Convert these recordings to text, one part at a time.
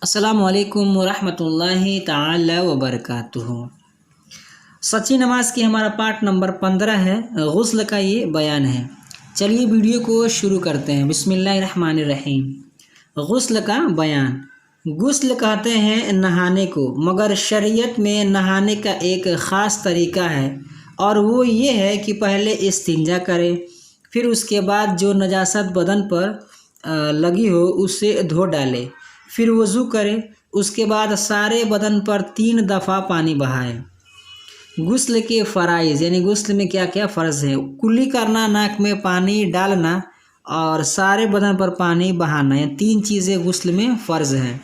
अस्सलाम वालेकुम वरहमत llahi ताला वबरकातुहू। सच्ची नमाज की हमारा पार्ट नंबर 15 है, गुस्ल का ये बयान है। चलिए वीडियो को शुरू करते हैं। बिस्मिल्लाहिर्रहमानिर्रहीम। गुस्ल का बयान। गुस्ल कहते हैं नहाने को, मगर शरीयत में नहाने का एक ख़ास तरीका है और वो ये है कि पहले इस्तिंजा करें, फिर उसके बाद जो नजासत बदन पर लगी हो उसे धो डालें, फिर वज़ू करें। उसके बाद सारे बदन पर 3 दफ़ा पानी बहाएं। गुस्ल के फ़राइज़ यानी गुस्ल में क्या क्या फ़र्ज़ है। कुल्ली करना, नाक में पानी डालना और सारे बदन पर पानी बहाना, ये 3 चीज़ें गुस्ल में फ़र्ज़ हैं।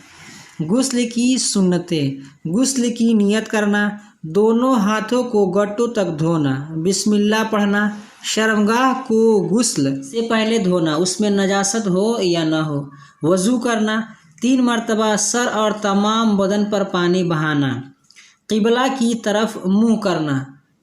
गुस्ल की सुन्नतें। गुस्ल की नियत करना, दोनों हाथों को गट्टों तक धोना, बिस्मिल्लाह पढ़ना, शर्मगाह को गुस्ल से पहले धोना, उसमें नजासत हो या ना हो, वज़ू करना, 3 मरतबा सर और तमाम बदन पर पानी बहाना, क़िबला की तरफ मुँह करना,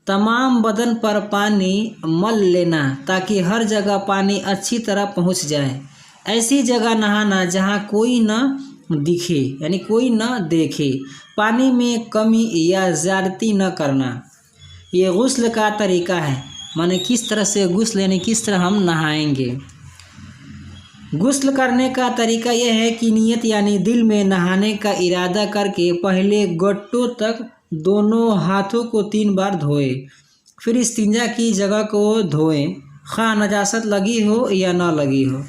तमाम बदन पर पानी मल लेना ताकि हर जगह पानी अच्छी तरह पहुँच जाए। ऐसी जगह नहाना जहाँ कोई न दिखे यानी कोई न देखे। पानी में कमी या ज़्यादती न करना। ये गुस्ल का तरीका है, माने किस तरह से गुस्ल यानी किस तरह हम नहाएंगे। गुस्ल करने का तरीका यह है कि नियत यानी दिल में नहाने का इरादा करके पहले गट्टों तक दोनों हाथों को 3 बार धोएं, फिर इस्तिंजा की जगह को धोएं, खा नजासत लगी हो या ना लगी हो।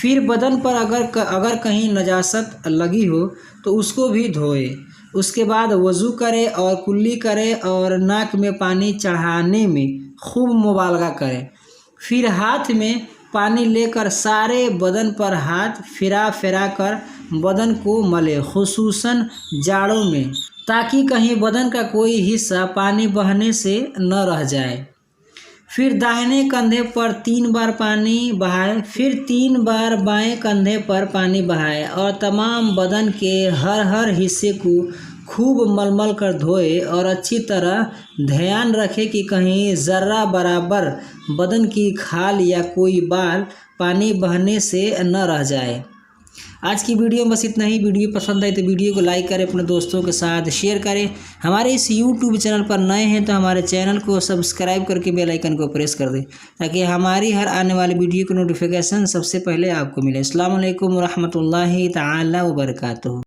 फिर बदन पर अगर कहीं नजासत लगी हो तो उसको भी धोएं। उसके बाद वज़ू करें और कुल्ली करें और नाक में पानी चढ़ाने में खूब मुबालगा करें। फिर हाथ में पानी लेकर सारे बदन पर हाथ फिरा कर बदन को मले, खुसूसन जाड़ों में, ताकि कहीं बदन का कोई हिस्सा पानी बहने से न रह जाए। फिर दाहिने कंधे पर 3 बार पानी बहाएं, फिर 3 बार बाएं कंधे पर पानी बहाएं और तमाम बदन के हर हिस्से को खूब मलमल कर धोए और अच्छी तरह ध्यान रखें कि कहीं ज़र्रा बराबर बदन की खाल या कोई बाल पानी बहने से न रह जाए। आज की वीडियो में बस इतना ही। वीडियो पसंद आई तो वीडियो को लाइक करें, अपने दोस्तों के साथ शेयर करें। हमारे इस यूट्यूब चैनल पर नए हैं तो हमारे चैनल को सब्सक्राइब करके बेल आइकन को प्रेस कर दें ताकि हमारी हर आने वाली वीडियो की नोटिफिकेशन सबसे पहले आपको मिले। अस्सलाम वालेकुम रहमतुल्लाहि ताला व बरकातुहू।